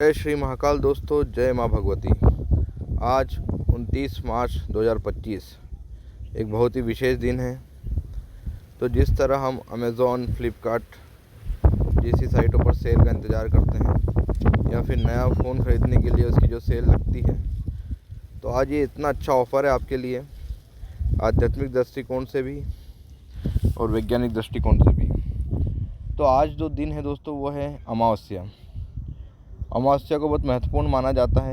जय श्री महाकाल दोस्तों, जय माँ भगवती। आज 29 मार्च 2025 एक बहुत ही विशेष दिन है। तो जिस तरह हम अमेज़ॉन, फ्लिपकार्ट जैसी साइटों पर सेल का इंतज़ार करते हैं या फिर नया फ़ोन ख़रीदने के लिए उसकी जो सेल लगती है, तो आज ये इतना अच्छा ऑफ़र है आपके लिए, आध्यात्मिक दृष्टिकोण से भी और वैज्ञानिक दृष्टिकोण से भी। तो आज जो दिन है दोस्तों, वो है अमावस्या। अमावस्या को बहुत महत्वपूर्ण माना जाता है।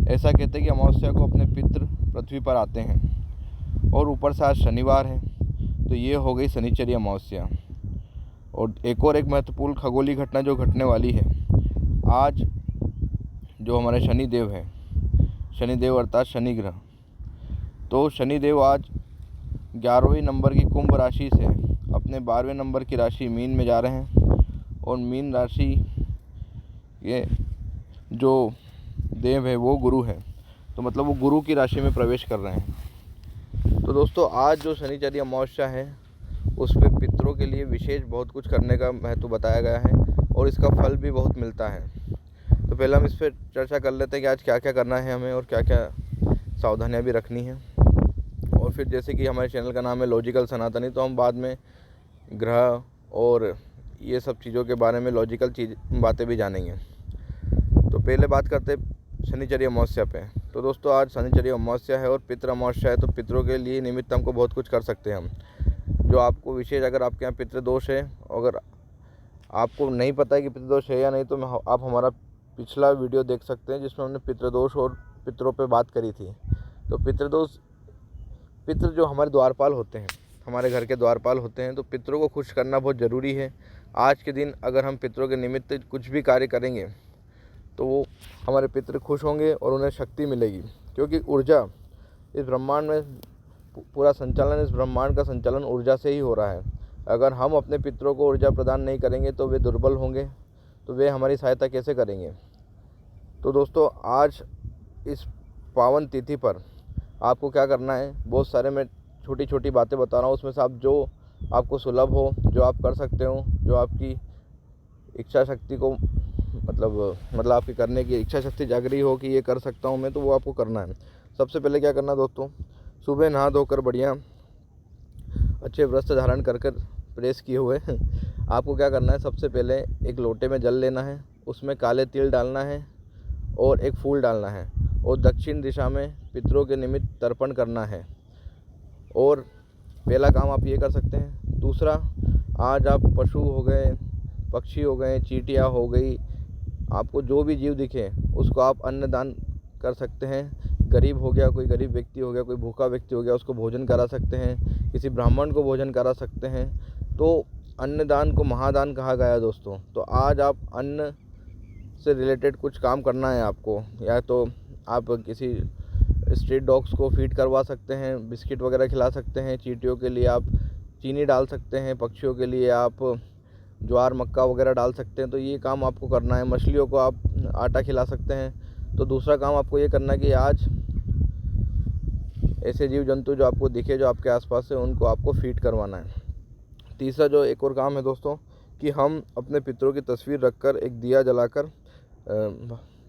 ऐसा कहते हैं कि अमावस्या को अपने पितृ पृथ्वी पर आते हैं और ऊपर से आज शनिवार है, तो ये हो गई शनिचरी अमावस्या। और एक महत्वपूर्ण खगोलीय घटना जो घटने वाली है, आज जो हमारे शनिदेव है, शनिदेव अर्थात शनि ग्रह, तो शनिदेव आज 11वें नंबर की कुंभ राशि से अपने 12वें नंबर की राशि मीन में जा रहे हैं। और मीन राशि ये जो देव है वो गुरु है, तो मतलब वो गुरु की राशि में प्रवेश कर रहे हैं। तो दोस्तों, आज जो शनिचरी अमावस्या है उस पे पितरों के लिए विशेष बहुत कुछ करने का महत्व बताया गया है और इसका फल भी बहुत मिलता है। तो पहले हम इस पर चर्चा कर लेते हैं कि आज क्या क्या करना है हमें और क्या क्या सावधानियां भी रखनी है। और फिर जैसे कि हमारे चैनल का नाम है लॉजिकल सनातनी, तो हम बाद में ग्रह और ये सब चीज़ों के बारे में लॉजिकल बातें भी जानेंगे। तो पहले बात करते हैं शनिचरी अमावस्या पे। तो दोस्तों, आज शनिचरी अमावस्या है और पितृ अमावस्या है, तो पितरों के लिए निमित्त हमको बहुत कुछ कर सकते हैं हम। जो आपको विशेष, अगर आपके यहाँ पितृदोष है, अगर आपको नहीं पता है कि पितृदोष है या नहीं, तो आप हमारा पिछला वीडियो देख सकते हैं जिसमें हमने पितृदोष और पितरों पे बात करी थी। तो पितृ जो हमारे द्वारपाल होते हैं, हमारे घर के द्वारपाल होते हैं, तो पितरों को खुश करना बहुत ज़रूरी है। आज के दिन अगर हम पितरों के निमित्त कुछ भी कार्य करेंगे तो वो हमारे पितृ खुश होंगे और उन्हें शक्ति मिलेगी, क्योंकि ऊर्जा इस ब्रह्मांड में, पूरा संचालन, इस ब्रह्मांड का संचालन ऊर्जा से ही हो रहा है। अगर हम अपने पितरों को ऊर्जा प्रदान नहीं करेंगे तो वे दुर्बल होंगे, तो वे हमारी सहायता कैसे करेंगे। तो दोस्तों, आज इस पावन तिथि पर आपको क्या करना है, बहुत सारे मैं छोटी छोटी बातें बता रहा हूँ, उसमें से आप जो आपको सुलभ हो, जो आप कर सकते हो, जो आपकी इच्छा शक्ति को मतलब आपकी करने की इच्छा शक्ति जाग रही हो कि ये कर सकता हूँ मैं, तो वो आपको करना है। सबसे पहले क्या करना है दोस्तों, सुबह नहा धोकर बढ़िया अच्छे वस्त्र धारण कर प्रेस किए हुए आपको क्या करना है, सबसे पहले एक लोटे में जल लेना है, उसमें काले तिल डालना है और एक फूल डालना है और दक्षिण दिशा में पितरों के निमित्त तर्पण करना है। और पहला काम आप ये कर सकते हैं। दूसरा, आज आप पशु हो गए, पक्षी हो गए, चींटियाँ हो गई, आपको जो भी जीव दिखे उसको आप अन्नदान कर सकते हैं। गरीब हो गया, कोई गरीब व्यक्ति हो गया, कोई भूखा व्यक्ति हो गया, उसको भोजन करा सकते हैं, किसी ब्राह्मण को भोजन करा सकते हैं। तो अन्नदान को महादान कहा गया है दोस्तों। तो आज आप अन्न से रिलेटेड कुछ काम करना है आपको, या तो आप किसी स्ट्रीट डॉग्स को फीड करवा सकते हैं, बिस्किट वगैरह खिला सकते हैं, चींटियों के लिए आप चीनी डाल सकते हैं, पक्षियों के लिए आप ज्वार मक्का वगैरह डाल सकते हैं। तो ये काम आपको करना है। मछलियों को आप आटा खिला सकते हैं। तो दूसरा काम आपको ये करना है कि आज ऐसे जीव जंतु जो आपको दिखे, जो आपके आसपास है, उनको आपको फीड करवाना है। तीसरा जो एक और काम है दोस्तों, कि हम अपने पितरों की तस्वीर रखकर एक दिया जलाकर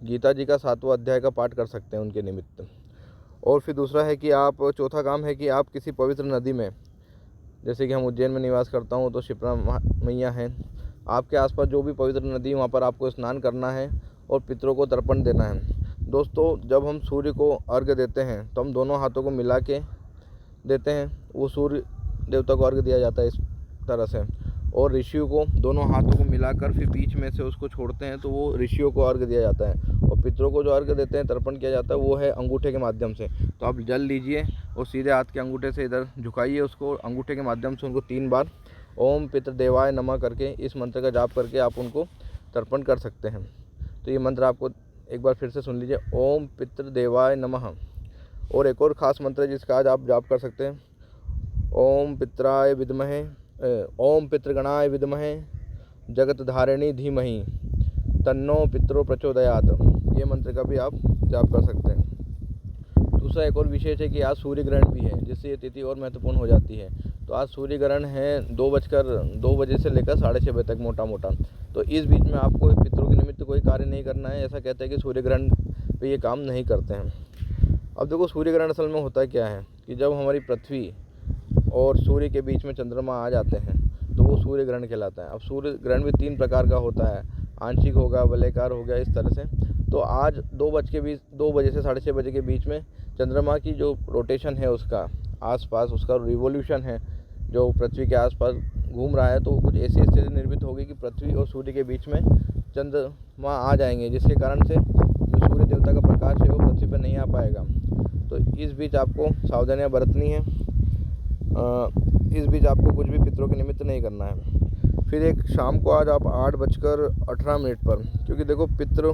गीता जी का 7वां अध्याय का पाठ कर सकते हैं उनके निमित्त। और फिर दूसरा है कि आप, चौथा काम है कि आप किसी पवित्र नदी में, जैसे कि हम उज्जैन में निवास करता हूँ तो शिप्रा मैया हैं, आपके आसपास जो भी पवित्र नदी, वहाँ पर आपको स्नान करना है और पितरों को तर्पण देना है। दोस्तों, जब हम सूर्य को अर्घ्य देते हैं तो हम दोनों हाथों को मिला के देते हैं, वो सूर्य देवता को अर्घ्य दिया जाता है इस तरह से। और ऋषियों को दोनों हाथों को मिलाकर फिर बीच में से उसको छोड़ते हैं, तो वो ऋषियों को अर्घ्य दिया जाता है। और पितरों को जो अर्घ्य देते हैं, तर्पण किया जाता है, वो है अंगूठे के माध्यम से। तो आप जल लीजिए और सीधे हाथ के अंगूठे से इधर झुकाइए उसको, अंगूठे के माध्यम से उनको 3 बार ओम पितृदेवाय नमः करके, इस मंत्र का जाप करके आप उनको तर्पण कर सकते हैं। तो ये मंत्र आपको एक बार फिर से सुन लीजिए, ओम पितृदेवाय नमः। और एक और ख़ास मंत्र है जिसका आज आप जाप कर सकते हैं, ओम पितराय विद्महे, ओम पितृगणाय विद्महे जगतधारिणी धीमहि तन्नो पितरो प्रचोदयात। ये मंत्र का भी आप जाप कर सकते हैं। दूसरा एक और विशेष है कि आज सूर्य ग्रहण भी है, जिससे ये तिथि और महत्वपूर्ण हो जाती है। तो आज सूर्य ग्रहण है 2 बजे से लेकर 6:30 बजे तक मोटा मोटा। तो इस बीच में आपको पितरों के निमित्त कोई कार्य नहीं करना है। ऐसा कहते हैं कि सूर्य ग्रहण पे ये काम नहीं करते हैं। अब देखो सूर्य ग्रहण असल में होता क्या है कि जब हमारी पृथ्वी और सूर्य के बीच में चंद्रमा आ जाते हैं तो वो सूर्य ग्रहण कहलाता है। अब सूर्य ग्रहण भी 3 प्रकार का होता है, आंशिक होगा, वलयाकार हो गया, इस तरह से। तो आज 2 बजे से 6:30 बजे के बीच में चंद्रमा की जो रोटेशन है उसका आसपास, उसका रिवोल्यूशन है जो पृथ्वी के आसपास घूम रहा है, तो कुछ ऐसी स्थिति निर्मित होगी कि पृथ्वी और सूर्य के बीच में चंद्रमा आ जाएंगे, जिसके कारण से जो सूर्य देवता का प्रकाश है वो पृथ्वी पर नहीं आ पाएगा। तो इस बीच आपको सावधानियां बरतनी है। इस बीच आपको कुछ भी पितरों के निमित्त नहीं करना है। फिर एक शाम को आज आप 8:18 पर, क्योंकि देखो पितृ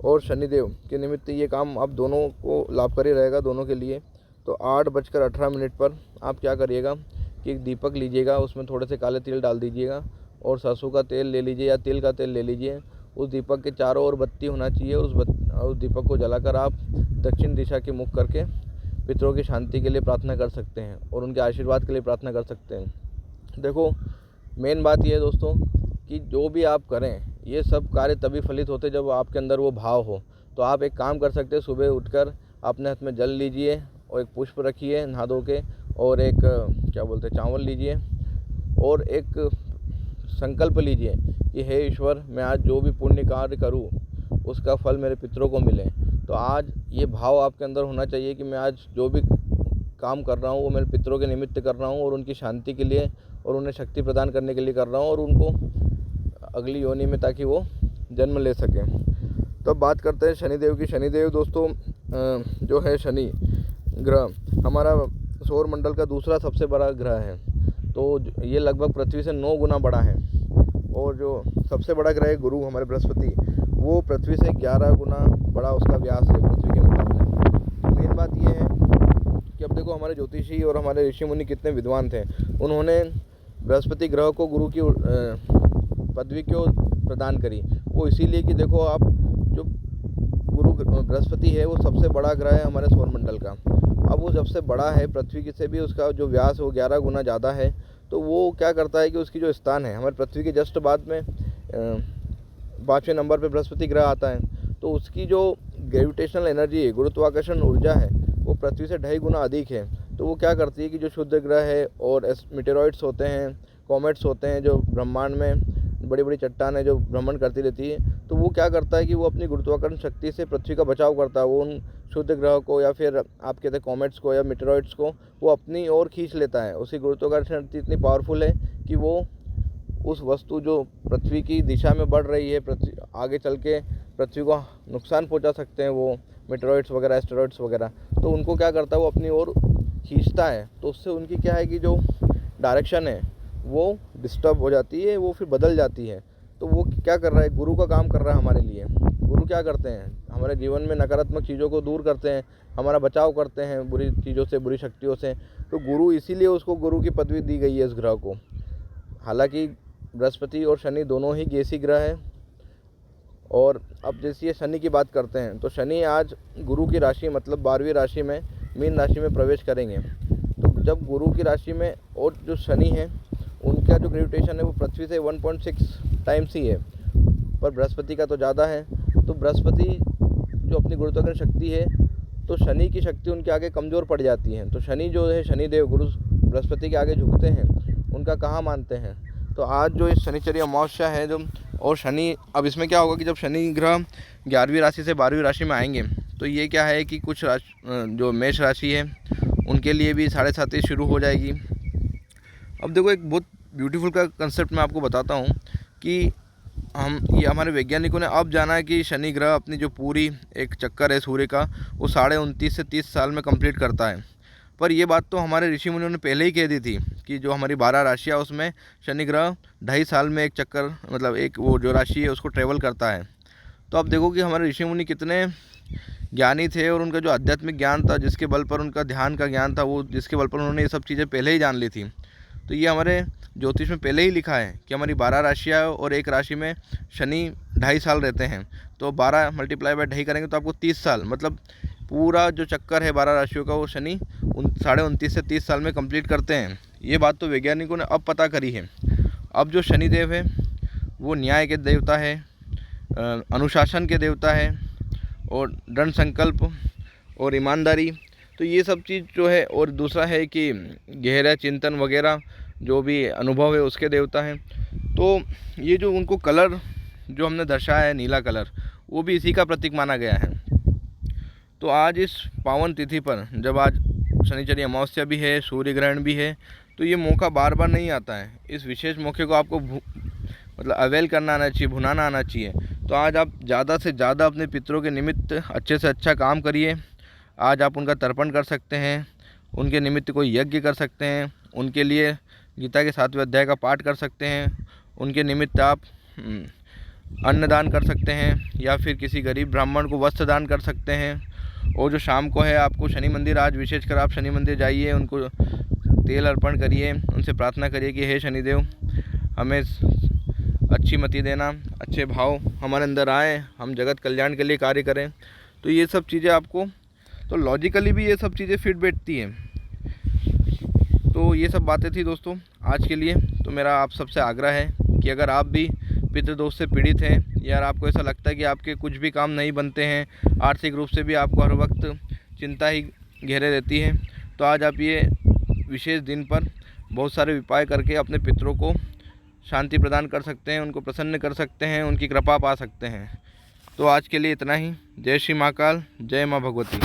और शनिदेव के निमित्त ये काम आप दोनों को लाभकारी रहेगा, दोनों के लिए। तो 8:18 पर आप क्या करिएगा कि एक दीपक लीजिएगा, उसमें थोड़े से काले तिल डाल दीजिएगा और सरसों का तेल ले लीजिए या तिल का तेल ले लीजिए। उस दीपक के चारों ओर बत्ती होना चाहिए। उस दीपक को जलाकर आप दक्षिण दिशा के मुख करके पितरों की शांति के लिए प्रार्थना कर सकते हैं और उनके आशीर्वाद के लिए प्रार्थना कर सकते हैं। देखो मेन बात यह है दोस्तों कि जो भी आप करें ये सब कार्य तभी फलित होते जब आपके अंदर वो भाव हो। तो आप एक काम कर सकते हैं, सुबह उठकर अपने हाथ में जल लीजिए और एक पुष्प रखिए नहा धो के, और एक चावल लीजिए और एक संकल्प लीजिए कि हे ईश्वर, मैं आज जो भी पुण्य कार्य करूँ उसका फल मेरे पितरों को मिले। तो आज ये भाव आपके अंदर होना चाहिए कि मैं आज जो भी काम कर रहा हूँ वो मेरे पितरों के निमित्त कर रहा हूँ और उनकी शांति के लिए और उन्हें शक्ति प्रदान करने के लिए कर रहा हूँ और उनको अगली योनि में ताकि वो जन्म ले सकें। तो अब बात करते हैं शनिदेव की। शनिदेव दोस्तों जो है शनि ग्रह हमारा सौर मंडल का दूसरा सबसे बड़ा ग्रह है। तो ये लगभग पृथ्वी से 9 गुना बड़ा है। और जो सबसे बड़ा ग्रह है गुरु हमारे बृहस्पति, वो पृथ्वी से 11 गुना बड़ा उसका व्यास है पृथ्वी के मुकाबले। मेन बात ये है कि अब देखो हमारे ज्योतिषी और हमारे ऋषि मुनि कितने विद्वान थे। उन्होंने बृहस्पति ग्रह को गुरु की पदवी क्यों प्रदान करी, वो इसीलिए कि देखो आप जो गुरु बृहस्पति है वो सबसे बड़ा ग्रह है हमारे सौरमंडल का। अब वो जब से बड़ा है पृथ्वी से भी उसका जो व्यास है वो 11 गुना ज़्यादा है। तो वो क्या करता है कि उसकी जो स्थान है हमारे पृथ्वी के जस्ट बाद में 5वें नंबर पे बृहस्पति ग्रह आता है। तो उसकी जो ग्रेविटेशनल एनर्जी है, गुरुत्वाकर्षण ऊर्जा है, वो पृथ्वी से 2.5 गुना अधिक है। तो वो क्या करती है कि जो शुद्ध ग्रह है और मीटेरॉइड्स होते हैं, कॉमेट्स होते हैं, जो ब्रह्मांड में बड़ी बड़ी चट्टानें जो भ्रमण करती रहती है, तो वो क्या करता है कि वो अपनी गुरुत्वाकर्षण शक्ति से पृथ्वी का बचाव करता है। वो उन शुद्ध ग्रह को या फिर आप कहते हैं कॉमेट्स को या मीटेरॉइड्स को वो अपनी ओर खींच लेता है। उसकी गुरुत्वाकर्षण शक्ति इतनी पावरफुल है कि वो उस वस्तु जो पृथ्वी की दिशा में बढ़ रही है, आगे चल के पृथ्वी को नुकसान पहुंचा सकते हैं, वो मीटेरॉइड्स वगैरह, एस्टेरॉइड्स वगैरह, तो उनको क्या करता है वो अपनी ओर खींचता है। तो उससे उनकी क्या है कि जो डायरेक्शन है वो डिस्टर्ब हो जाती है, वो फिर बदल जाती है। तो वो क्या कर रहा है, गुरु का काम कर रहा है हमारे लिए। गुरु क्या करते हैं, हमारे जीवन में नकारात्मक चीज़ों को दूर करते हैं, हमारा बचाव करते हैं बुरी चीज़ों से, बुरी शक्तियों से। तो गुरु इसीलिए उसको गुरु की पदवी दी गई है इस ग्रह को। हालांकि बृहस्पति और शनि दोनों ही गेसी ग्रह है। और अब जैसे शनि की बात करते हैं तो शनि आज गुरु की राशि मतलब 12वीं राशि में, मीन राशि में प्रवेश करेंगे। तो जब गुरु की राशि में और जो शनि है उनका जो ग्रेविटेशन है वो पृथ्वी से 1.6 टाइम्स ही है, पर बृहस्पति का तो ज़्यादा है। तो बृहस्पति जो अपनी गुरुत्वाकर्षण शक्ति है, तो शनि की शक्ति उनके आगे कमज़ोर पड़ जाती है। तो शनि जो है, शनिदेव गुरु बृहस्पति के आगे झुकते हैं, उनका कहाँ मानते हैं। तो आज जो इस शनिचरी अमावस्या है जो, और शनि, अब इसमें क्या होगा कि जब शनि ग्रह 11वीं राशि से 12वीं राशि में आएंगे तो ये क्या है कि कुछ जो मेष राशि है उनके लिए भी 7.5 शुरू हो जाएगी। अब देखो एक बहुत ब्यूटीफुल का कंसेप्ट मैं आपको बताता हूँ कि ये हमारे वैज्ञानिकों ने अब जाना है कि शनि ग्रह अपनी जो पूरी एक चक्कर है सूर्य का वो 29.5 से 30 साल में कंप्लीट करता है। पर ये बात तो हमारे ऋषि मुनियों ने पहले ही कह दी थी कि जो हमारी 12 राशियाँ उसमें शनि ग्रह 2.5 साल में एक चक्कर, मतलब एक वो जो राशि है उसको ट्रेवल करता है। तो अब देखो कि हमारे ऋषि मुनि कितने ज्ञानी थे और उनका जो आध्यात्मिक ज्ञान था, जिसके बल पर उनका ध्यान का ज्ञान था, वो जिसके बल पर उन्होंने ये सब चीज़ें पहले ही जान ली थी। तो ये हमारे ज्योतिष में पहले ही लिखा है कि हमारी 12 राशियाँ और एक राशि में शनि 2.5 साल रहते हैं। तो 12 × 2.5 करेंगे तो आपको 30 साल, मतलब पूरा जो चक्कर है 12 राशियों का वो शनि 29.5 से 30 साल में कंप्लीट करते हैं। ये बात तो वैज्ञानिकों ने अब पता करी है। अब जो शनिदेव है वो न्याय के देवता है, अनुशासन के देवता है, और दृढ़ संकल्प और ईमानदारी। तो ये सब चीज़ जो है, और दूसरा है कि गहरा चिंतन वगैरह जो भी अनुभव है उसके देवता हैं। तो ये जो उनको कलर जो हमने दर्शाया है, नीला कलर, वो भी इसी का प्रतीक माना गया है। तो आज इस पावन तिथि पर, जब आज शनिचरी अमावस्या भी है, सूर्य ग्रहण भी है, तो ये मौका बार बार नहीं आता है। इस विशेष मौके को आपको मतलब अवेल करना आना चाहिए, भुनाना आना चाहिए। तो आज आप ज़्यादा से ज़्यादा अपने पितरों के निमित्त अच्छे से अच्छा काम करिए। आज आप उनका तर्पण कर सकते हैं, उनके निमित्त कोई यज्ञ कर सकते हैं, उनके लिए गीता के 7वें अध्याय का पाठ कर सकते हैं, उनके निमित्त आप अन्नदान कर सकते हैं, या फिर किसी गरीब ब्राह्मण को वस्त्र दान कर सकते हैं। और जो शाम को है, आपको शनि मंदिर, आज विशेषकर आप शनि मंदिर जाइए, उनको तेल अर्पण करिए, उनसे प्रार्थना करिए कि हे शनिदेव, हमें अच्छी मति देना, अच्छे भाव हमारे अंदर आए, हम जगत कल्याण के लिए कार्य करें। तो ये सब चीज़ें आपको, तो लॉजिकली भी ये सब चीज़ें फिट बैठती हैं। तो ये सब बातें थी दोस्तों आज के लिए। तो मेरा आप सबसे आग्रह है कि अगर आप भी पितृदोष से पीड़ित हैं, या आपको ऐसा लगता है कि आपके कुछ भी काम नहीं बनते हैं, आर्थिक रूप से भी आपको हर वक्त चिंता ही घेरे रहती है, तो आज आप ये विशेष दिन पर बहुत सारे उपाय करके अपने पितरों को शांति प्रदान कर सकते हैं, उनको प्रसन्न कर सकते हैं, उनकी कृपा पा सकते हैं। तो आज के लिए इतना ही। जय श्री महाकाल, जय माँ भगवती।